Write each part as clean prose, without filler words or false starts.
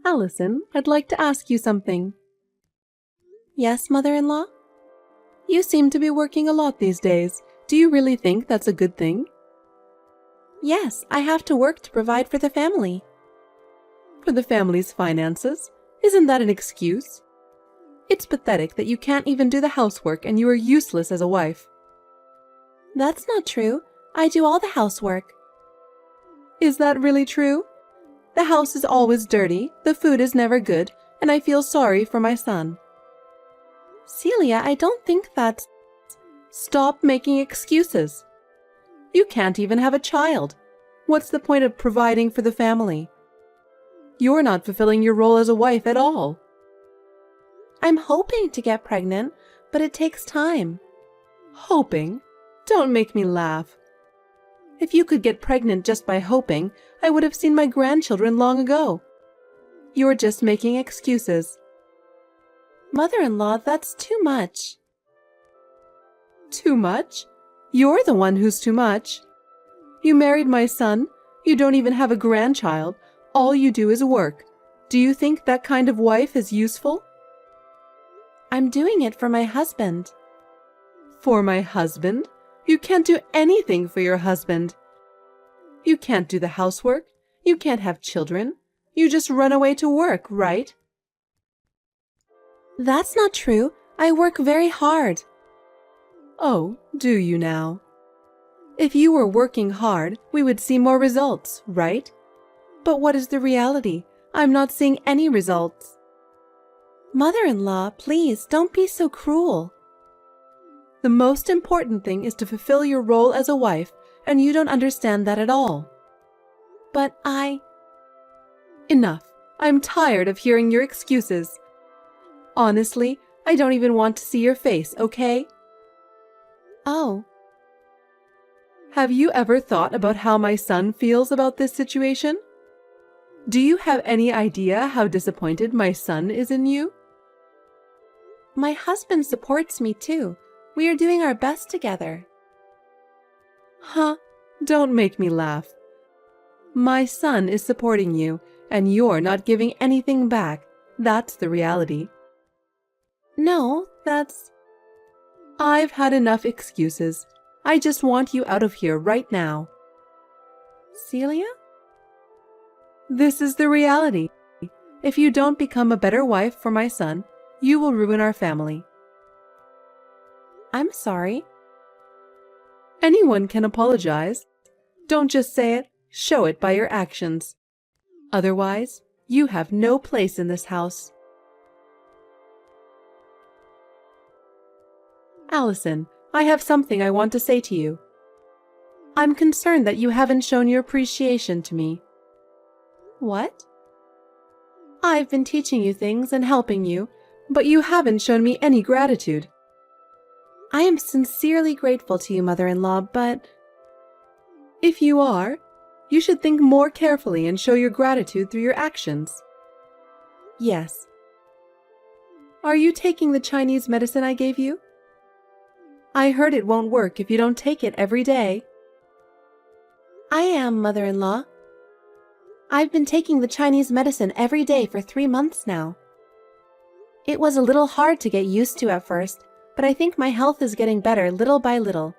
Allison, I'd like to ask you something. Yes, mother-in-law? You seem to be working a lot these days. Do you really think that's a good thing? Yes, I have to work to provide for the family. For the family's finances? Isn't that an excuse? It's pathetic that you can't even do the housework and you are useless as a wife. That's not true. I do all the housework. Is that really true? The house is always dirty, the food is never good, and I feel sorry for my son. Celia, I don't think that's... Stop making excuses. You can't even have a child. What's the point of providing for the family? You're not fulfilling your role as a wife at all. I'm hoping to get pregnant, but it takes time. Hoping? Don't make me laugh. If you could get pregnant just by hoping, I would have seen my grandchildren long ago. You're just making excuses. Mother-in-law, that's too much. Too much? You're the one who's too much. You married my son. You don't even have a grandchild. All you do is work. Do you think that kind of wife is useful? I'm doing it for my husband. For my husband? You can't do anything for your husband. You can't do the housework. You can't have children. You just run away to work, right? That's not true. I work very hard. Oh, do you now? If you were working hard, we would see more results, right? But what is the reality? I'm not seeing any results. Mother-in-law, please, don't be so cruel. The most important thing is to fulfill your role as a wife, and you don't understand that at all. But Enough. I'm tired of hearing your excuses. Honestly, I don't even want to see your face, okay? Oh. Have you ever thought about how my son feels about this situation? Do you have any idea how disappointed my son is in you? My husband supports me too. We are doing our best together. Huh? Don't make me laugh. My son is supporting you, and you're not giving anything back. That's the reality. No, that's... I've had enough excuses. I just want you out of here right now. Celia? This is the reality. If you don't become a better wife for my son, you will ruin our family. I'm sorry. Anyone can apologize. Don't just say it, show it by your actions. Otherwise, you have no place in this house. Allison, I have something I want to say to you. I'm concerned that you haven't shown your appreciation to me. What? I've been teaching you things and helping you, but you haven't shown me any gratitude. I am sincerely grateful to you, mother-in-law, but... If you are, you should think more carefully and show your gratitude through your actions. Yes. Are you taking the Chinese medicine I gave you? I heard it won't work if you don't take it every day. I am, mother-in-law. I've been taking the Chinese medicine every day for 3 months now. It was a little hard to get used to at first, but I think my health is getting better little by little.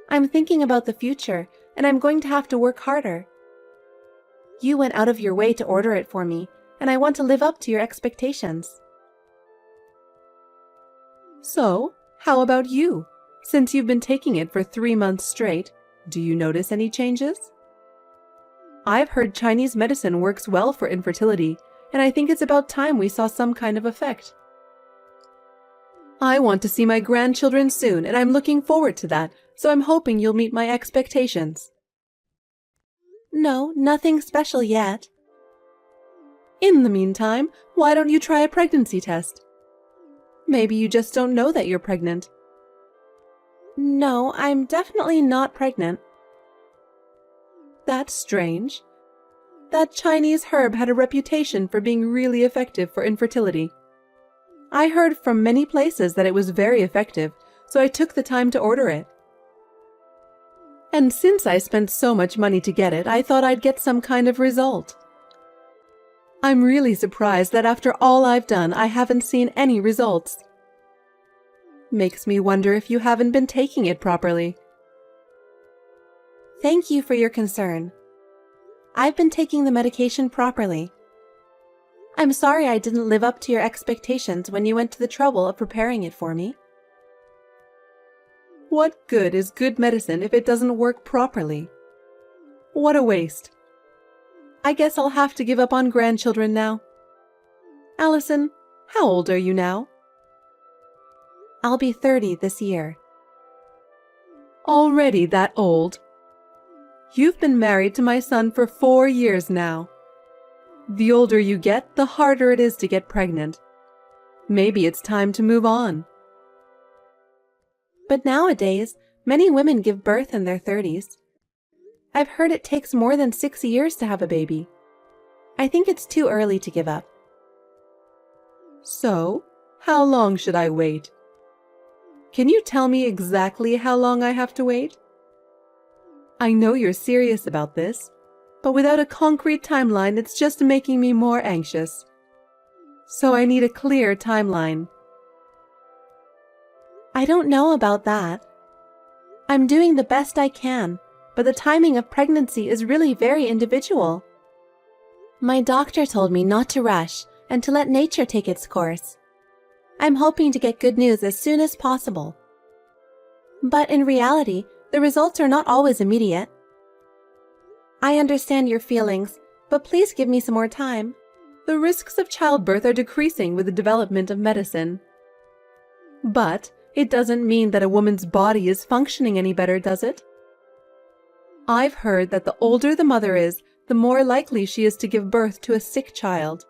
I'm thinking about the future, and I'm going to have to work harder. You went out of your way to order it for me, and I want to live up to your expectations. So, how about you? Since you've been taking it for 3 months straight, do you notice any changes? I've heard Chinese medicine works well for infertility, and I think it's about time we saw some kind of effect. I want to see my grandchildren soon, and I'm looking forward to that, so I'm hoping you'll meet my expectations. No, nothing special yet. In the meantime, why don't you try a pregnancy test? Maybe you just don't know that you're pregnant. No, I'm definitely not pregnant. That's strange. That Chinese herb had a reputation for being really effective for infertility. I heard from many places that it was very effective, so I took the time to order it. And since I spent so much money to get it, I thought I'd get some kind of result. I'm really surprised that after all I've done, I haven't seen any results. Makes me wonder if you haven't been taking it properly. Thank you for your concern. I've been taking the medication properly. I'm sorry I didn't live up to your expectations when you went to the trouble of preparing it for me. What good is good medicine if it doesn't work properly? What a waste. I guess I'll have to give up on grandchildren now. Allison, how old are you now? I'll be 30 this year. Already that old? You've been married to my son for 4 years now. The older you get, the harder it is to get pregnant. Maybe it's time to move on. But nowadays, many women give birth in their 30s. I've heard it takes more than 6 years to have a baby. I think it's too early to give up. So, how long should I wait? Can you tell me exactly how long I have to wait? I know you're serious about this, but without a concrete timeline, it's just making me more anxious. So I need a clear timeline. I don't know about that. I'm doing the best I can, but the timing of pregnancy is really very individual. My doctor told me not to rush and to let nature take its course. I'm hoping to get good news as soon as possible. But in reality, the results are not always immediate. I understand your feelings, but please give me some more time. The risks of childbirth are decreasing with the development of medicine. But it doesn't mean that a woman's body is functioning any better, does it? I've heard that the older the mother is, the more likely she is to give birth to a sick child.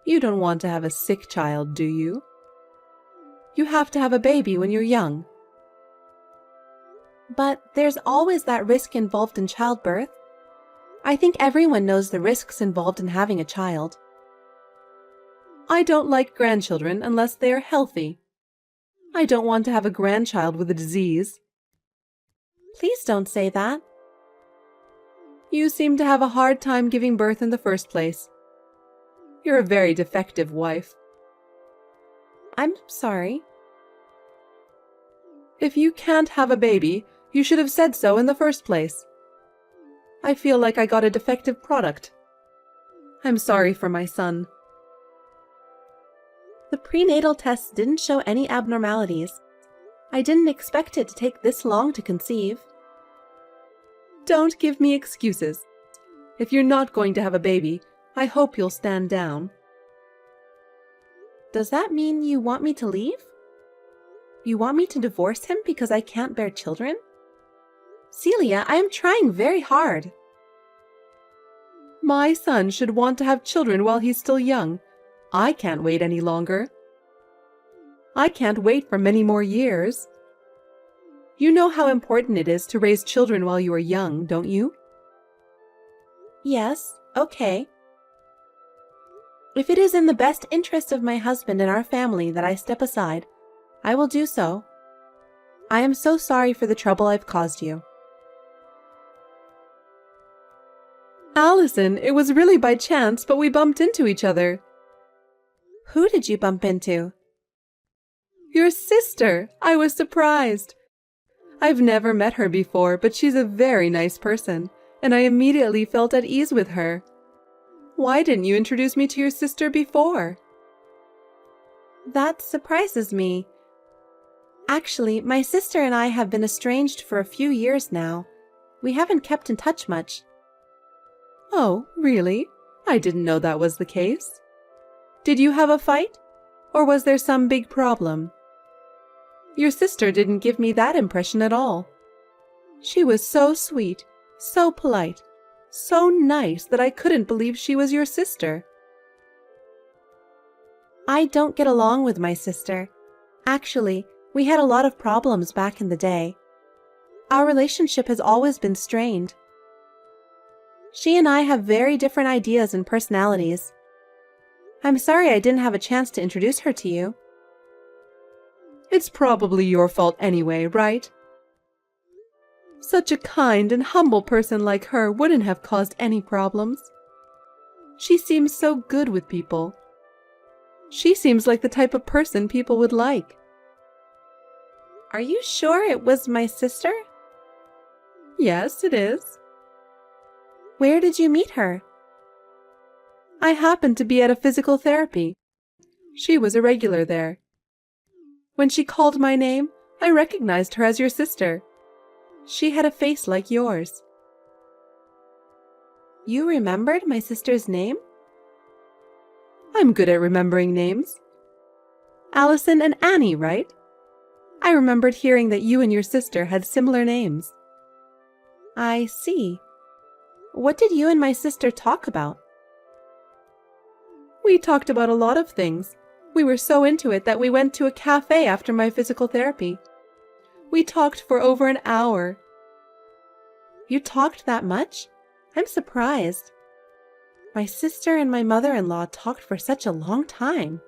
You don't want to have a sick child, do you? You have to have a baby when you're young. But there's always that risk involved in childbirth. I think everyone knows the risks involved in having a child. I don't like grandchildren unless they are healthy. I don't want to have a grandchild with a disease. Please don't say that. You seem to have a hard time giving birth in the first place. You're a very defective wife. I'm sorry. If you can't have a baby, you should have said so in the first place. I feel like I got a defective product. I'm sorry for my son. The prenatal tests didn't show any abnormalities. I didn't expect it to take this long to conceive. Don't give me excuses. If you're not going to have a baby, I hope you'll stand down. Does that mean you want me to leave? You want me to divorce him because I can't bear children? Celia, I am trying very hard. My son should want to have children while he's still young. I can't wait any longer. I can't wait for many more years. You know how important it is to raise children while you are young, don't you? Yes, okay. If it is in the best interest of my husband and our family that I step aside, I will do so. I am so sorry for the trouble I've caused you. Allison, it was really by chance, but we bumped into each other. Who did you bump into? Your sister. I was surprised. I've never met her before, but she's a very nice person, and I immediately felt at ease with her. Why didn't you introduce me to your sister before? That surprises me. Actually, my sister and I have been estranged for a few years now. We haven't kept in touch much. Oh, really? I didn't know that was the case. Did you have a fight? Or was there some big problem? Your sister didn't give me that impression at all. She was so sweet, so polite, so nice that I couldn't believe she was your sister. I don't get along with my sister. Actually, we had a lot of problems back in the day. Our relationship has always been strained. She and I have very different ideas and personalities. I'm sorry I didn't have a chance to introduce her to you. It's probably your fault anyway, right? Such a kind and humble person like her wouldn't have caused any problems. She seems so good with people. She seems like the type of person people would like. Are you sure it was my sister? Yes, it is. Where did you meet her? I happened to be at a physical therapy. She was a regular there. When she called my name, I recognized her as your sister. She had a face like yours. You remembered my sister's name? I'm good at remembering names. Allison and Annie, right? I remembered hearing that you and your sister had similar names. I see. What did you and my sister talk about? We talked about a lot of things. We were so into it that we went to a cafe after my physical therapy. We talked for over an hour. You talked that much? I'm surprised. My sister and my mother-in-law talked for such a long time.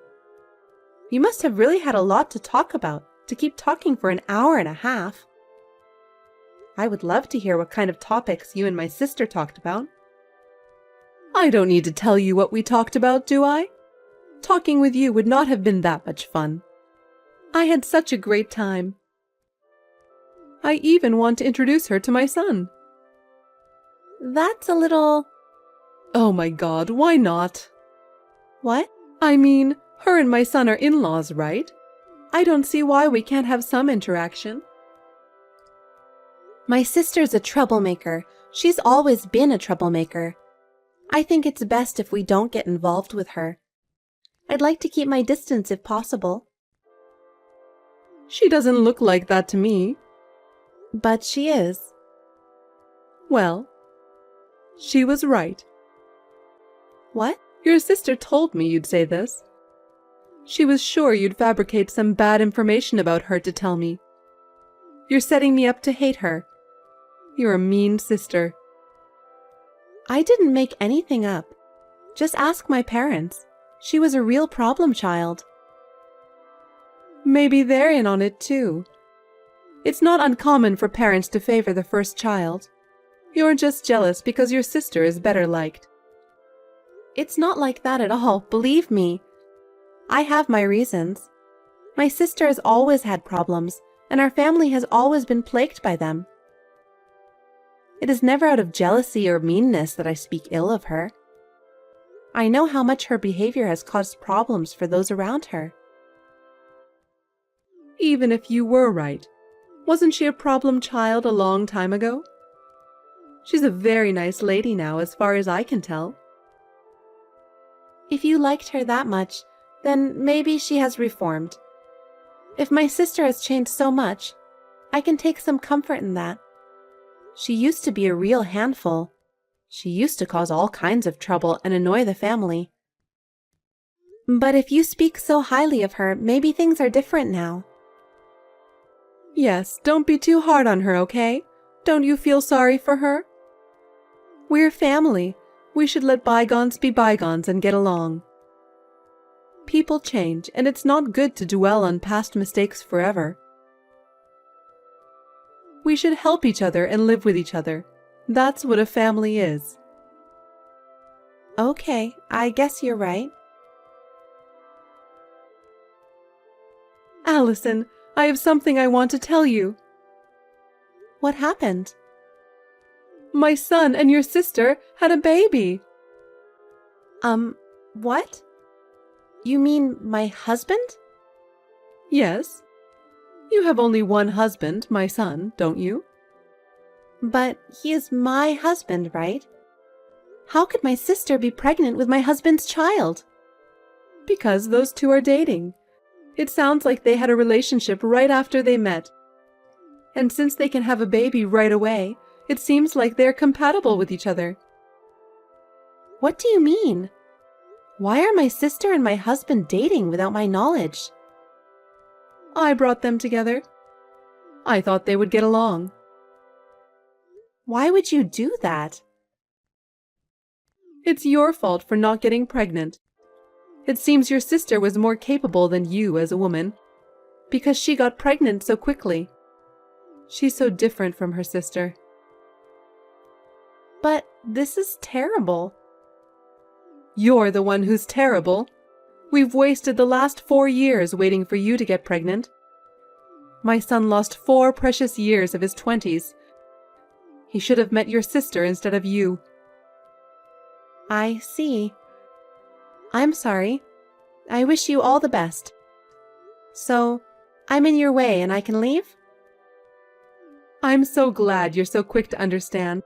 You must have really had a lot to talk about to keep talking for an hour and a half. I would love to hear what kind of topics you and my sister talked about. I don't need to tell you what we talked about, do I? Talking with you would not have been that much fun. I had such a great time. I even want to introduce her to my son. That's a little... Oh my God, why not? What? I mean, her and my son are in-laws, right? I don't see why we can't have some interaction. My sister's a troublemaker. She's always been a troublemaker. I think it's best if we don't get involved with her. I'd like to keep my distance if possible. She doesn't look like that to me. But she is. Well, she was right. What? Your sister told me you'd say this. She was sure you'd fabricate some bad information about her to tell me. You're setting me up to hate her. You're a mean sister. I didn't make anything up. Just ask my parents. She was a real problem child. Maybe they're in on it too. It's not uncommon for parents to favor the first child. You're just jealous because your sister is better liked. It's not like that at all, believe me. I have my reasons. My sister has always had problems, and our family has always been plagued by them. It is never out of jealousy or meanness that I speak ill of her. I know how much her behavior has caused problems for those around her. Even if you were right, wasn't she a problem child a long time ago? She's a very nice lady now, as far as I can tell. If you liked her that much, then maybe she has reformed. If my sister has changed so much, I can take some comfort in that. She used to be a real handful. She used to cause all kinds of trouble and annoy the family. But if you speak so highly of her, maybe things are different now. Yes, don't be too hard on her, okay? Don't you feel sorry for her? We're family. We should let bygones be bygones and get along. People change, and it's not good to dwell on past mistakes forever. We should help each other and live with each other. That's what a family is. Okay, I guess you're right. Allison, I have something I want to tell you. What happened? My son and your sister had a baby. What? You mean my husband? Yes. You have only one husband, my son, don't you? But he is my husband, right? How could my sister be pregnant with my husband's child? Because those two are dating. It sounds like they had a relationship right after they met. And since they can have a baby right away, it seems like they're compatible with each other. What do you mean? Why are my sister and my husband dating without my knowledge? I brought them together. I thought they would get along. Why would you do that? It's your fault for not getting pregnant. It seems your sister was more capable than you as a woman, because she got pregnant so quickly. She's so different from her sister. But this is terrible. You're the one who's terrible. We've wasted the last 4 years waiting for you to get pregnant. My son lost 4 precious years of his 20s. He should have met your sister instead of you. I see. I'm sorry. I wish you all the best. So, I'm in your way and I can leave? I'm so glad you're so quick to understand.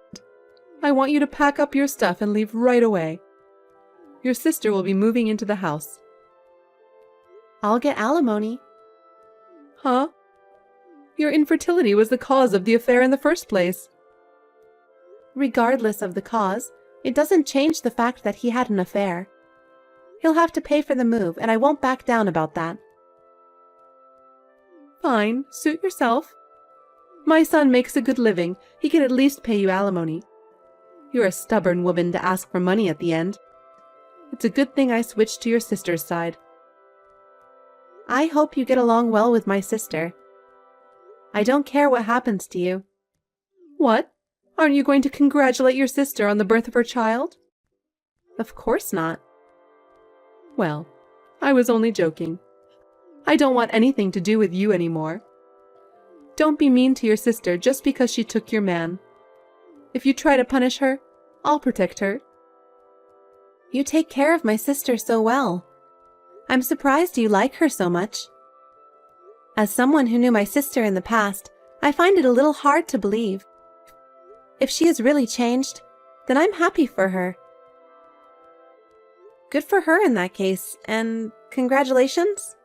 I want you to pack up your stuff and leave right away. Your sister will be moving into the house. I'll get alimony. Huh? Your infertility was the cause of the affair in the first place. Regardless of the cause, it doesn't change the fact that he had an affair. He'll have to pay for the move, and I won't back down about that. Fine, suit yourself. My son makes a good living. He can at least pay you alimony. You're a stubborn woman to ask for money at the end. It's a good thing I switched to your sister's side. I hope you get along well with my sister. I don't care what happens to you. What? Aren't you going to congratulate your sister on the birth of her child? Of course not. Well, I was only joking. I don't want anything to do with you anymore. Don't be mean to your sister just because she took your man. If you try to punish her, I'll protect her. You take care of my sister so well. I'm surprised you like her so much. As someone who knew my sister in the past, I find it a little hard to believe. If she has really changed, then I'm happy for her. Good for her in that case, and congratulations.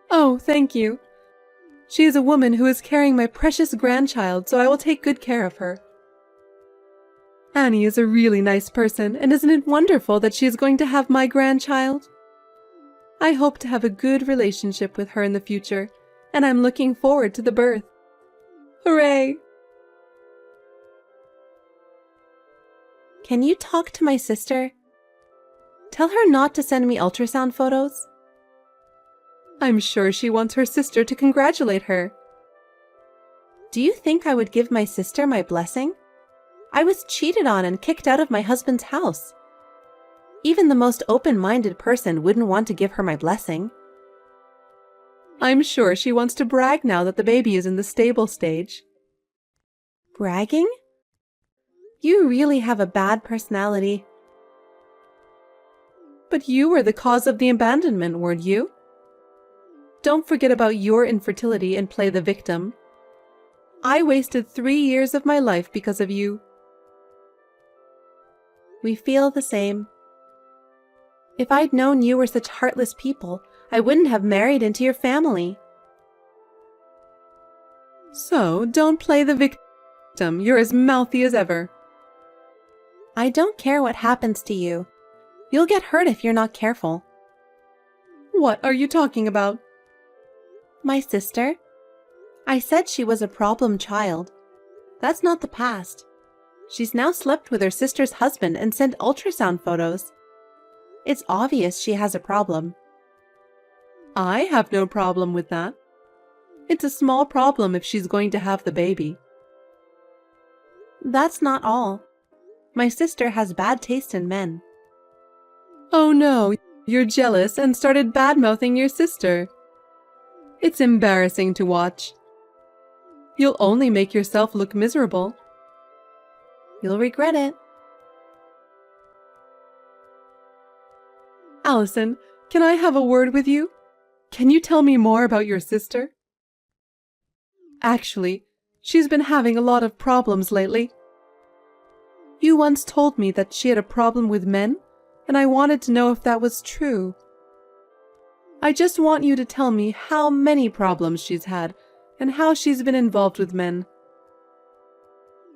Oh, thank you. She is a woman who is carrying my precious grandchild, so I will take good care of her. Annie is a really nice person, and isn't it wonderful that she is going to have my grandchild? I hope to have a good relationship with her in the future, and I'm looking forward to the birth. Hooray! Can you talk to my sister? Tell her not to send me ultrasound photos. I'm sure she wants her sister to congratulate her. Do you think I would give my sister my blessing? I was cheated on and kicked out of my husband's house. Even the most open-minded person wouldn't want to give her my blessing. I'm sure she wants to brag now that the baby is in the stable stage. Bragging? You really have a bad personality. But you were the cause of the abandonment, weren't you? Don't forget about your infertility and play the victim. I wasted 3 years of my life because of you. We feel the same. If I'd known you were such heartless people, I wouldn't have married into your family. So, don't play the victim. You're as mouthy as ever. I don't care what happens to you. You'll get hurt if you're not careful. What are you talking about? My sister? I said she was a problem child. That's not the past. She's now slept with her sister's husband and sent ultrasound photos. It's obvious she has a problem. I have no problem with that. It's a small problem if she's going to have the baby. That's not all. My sister has bad taste in men. Oh no, you're jealous and started bad-mouthing your sister. It's embarrassing to watch. You'll only make yourself look miserable. You'll regret it. Allison, can I have a word with you? Can you tell me more about your sister? Actually, she's been having a lot of problems lately. You once told me that she had a problem with men, and I wanted to know if that was true. I just want you to tell me how many problems she's had and how she's been involved with men.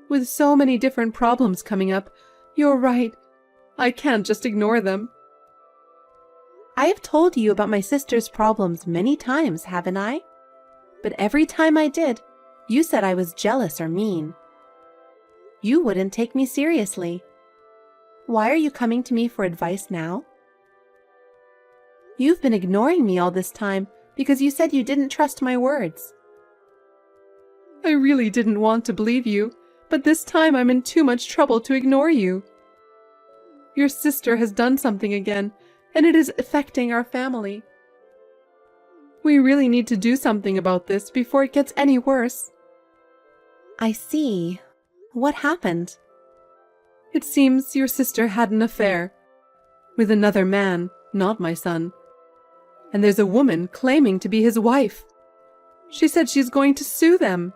With so many different problems coming up, you're right. I can't just ignore them. I have told you about my sister's problems many times, haven't I? But every time I did, you said I was jealous or mean. You wouldn't take me seriously. Why are you coming to me for advice now? You've been ignoring me all this time because you said you didn't trust my words. I really didn't want to believe you, but this time I'm in too much trouble to ignore you. Your sister has done something again, and it is affecting our family. We really need to do something about this before it gets any worse. I see. What happened? It seems your sister had an affair with another man, not my son. And there's a woman claiming to be his wife. She said she's going to sue them.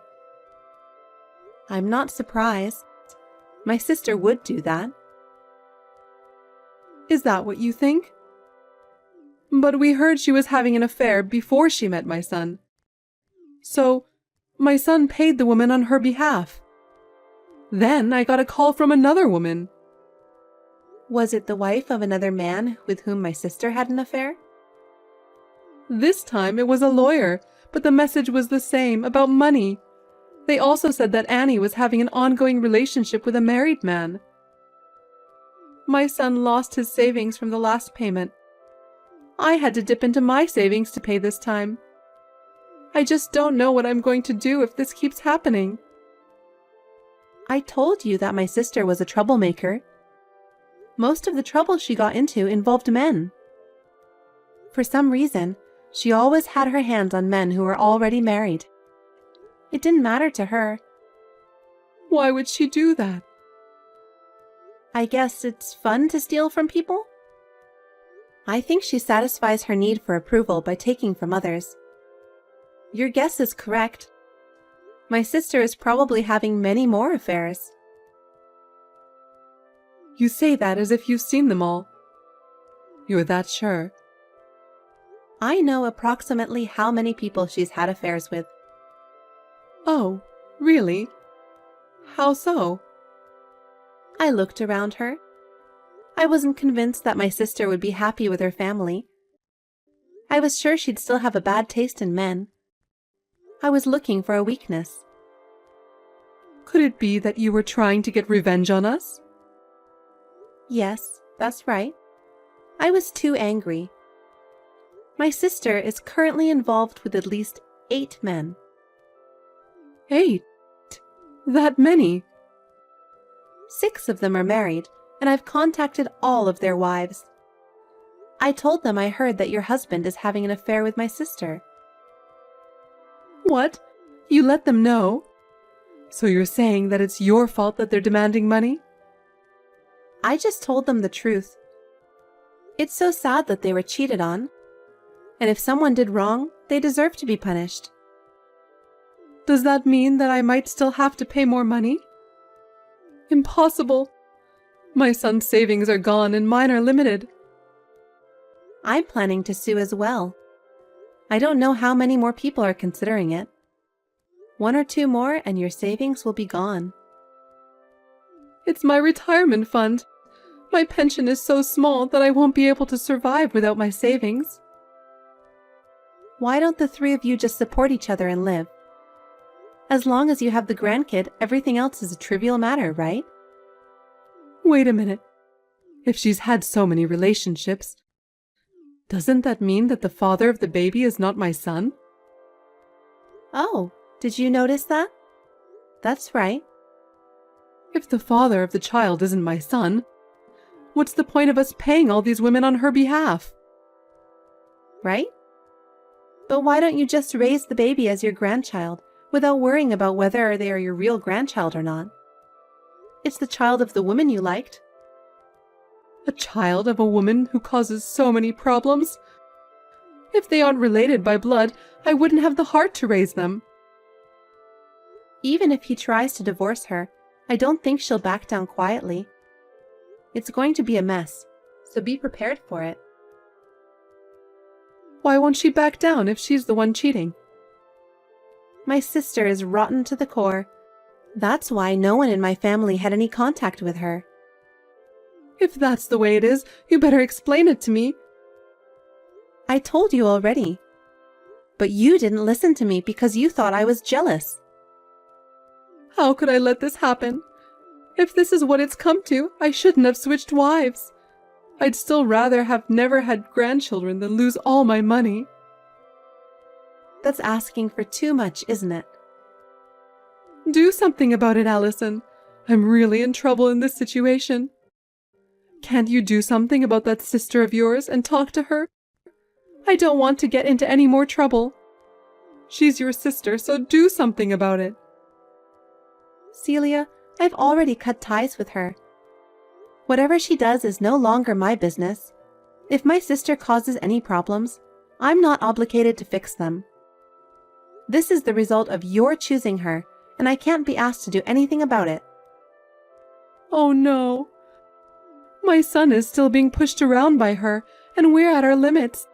I'm not surprised. My sister would do that. Is that what you think? But we heard she was having an affair before she met my son. So, my son paid the woman on her behalf. Then I got a call from another woman. Was it the wife of another man with whom my sister had an affair? This time it was a lawyer, but the message was the same, about money. They also said that Annie was having an ongoing relationship with a married man. My son lost his savings from the last payment. I had to dip into my savings to pay this time. I just don't know what I'm going to do if this keeps happening. I told you that my sister was a troublemaker. Most of the trouble she got into involved men. For some reason, she always had her hands on men who were already married. It didn't matter to her. Why would she do that? I guess it's fun to steal from people? I think she satisfies her need for approval by taking from others. Your guess is correct. My sister is probably having many more affairs. You say that as if you've seen them all. You're that sure? I know approximately how many people she's had affairs with. Oh, really? How so? I looked around her. I wasn't convinced that my sister would be happy with her family. I was sure she'd still have a bad taste in men. I was looking for a weakness. Could it be that you were trying to get revenge on us? Yes, that's right. I was too angry. My sister is currently involved with at least 8 men. 8? That many? 6 of them are married, and I've contacted all of their wives. I told them I heard that your husband is having an affair with my sister. What? You let them know? So you're saying that it's your fault that they're demanding money? I just told them the truth. It's so sad that they were cheated on. And if someone did wrong, they deserve to be punished. Does that mean that I might still have to pay more money? Impossible. My son's savings are gone and mine are limited. I'm planning to sue as well. I don't know how many more people are considering it. 1 or 2 more and your savings will be gone. It's my retirement fund. My pension is so small that I won't be able to survive without my savings. Why don't the 3 of you just support each other and live? As long as you have the grandkid, everything else is a trivial matter, right? Wait a minute. If she's had so many relationships, doesn't that mean that the father of the baby is not my son? Oh, did you notice that? That's right. If the father of the child isn't my son, what's the point of us paying all these women on her behalf? Right? But why don't you just raise the baby as your grandchild without worrying about whether they are your real grandchild or not? It's the child of the woman you liked. A child of a woman who causes so many problems? If they aren't related by blood, I wouldn't have the heart to raise them. Even if he tries to divorce her, I don't think she'll back down quietly. It's going to be a mess, so be prepared for it. Why won't she back down if she's the one cheating? My sister is rotten to the core. That's why no one in my family had any contact with her. If that's the way it is, you better explain it to me. I told you already. But you didn't listen to me because you thought I was jealous. How could I let this happen? If this is what it's come to, I shouldn't have switched wives. I'd still rather have never had grandchildren than lose all my money. That's asking for too much, isn't it? Do something about it, Allison. I'm really in trouble in this situation. Can't you do something about that sister of yours and talk to her? I don't want to get into any more trouble. She's your sister, so do something about it. Celia, I've already cut ties with her. Whatever she does is no longer my business. If my sister causes any problems, I'm not obligated to fix them. This is the result of your choosing her, and I can't be asked to do anything about it. Oh no. My son is still being pushed around by her, and we're at our limits.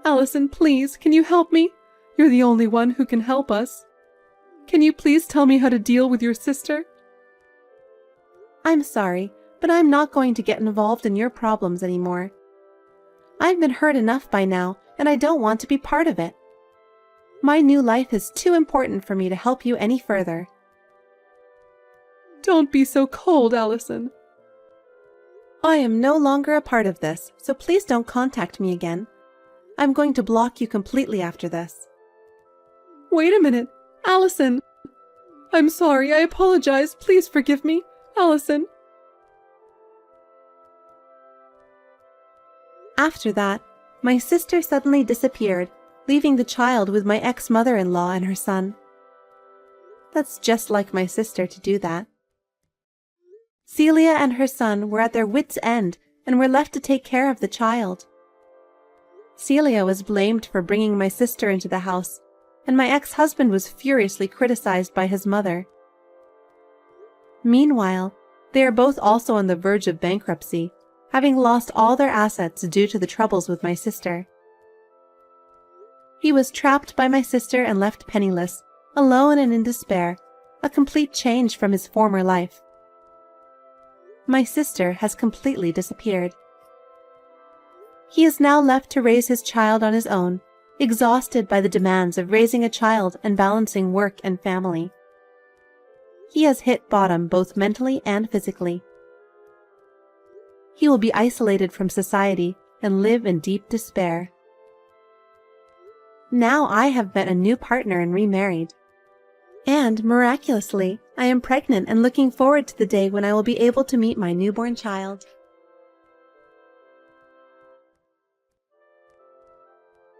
Allison, please, can you help me? You're the only one who can help us. Can you please tell me how to deal with your sister? I'm sorry, but I'm not going to get involved in your problems anymore. I've been hurt enough by now, and I don't want to be part of it. My new life is too important for me to help you any further. Don't be so cold, Allison. I am no longer a part of this, so please don't contact me again. I'm going to block you completely after this. Wait a minute, Allison. I'm sorry, I apologize. Please forgive me, Allison. After that, my sister suddenly disappeared, leaving the child with my ex-mother-in-law and her son. That's just like my sister to do that. Celia and her son were at their wits' end and were left to take care of the child. Celia was blamed for bringing my sister into the house, and my ex-husband was furiously criticized by his mother. Meanwhile, they are both also on the verge of bankruptcy, having lost all their assets due to the troubles with my sister. He was trapped by my sister and left penniless, alone and in despair, a complete change from his former life. My sister has completely disappeared. He is now left to raise his child on his own, exhausted by the demands of raising a child and balancing work and family. He has hit bottom both mentally and physically. He will be isolated from society and live in deep despair. Now I have met a new partner and remarried. And, miraculously, I am pregnant and looking forward to the day when I will be able to meet my newborn child.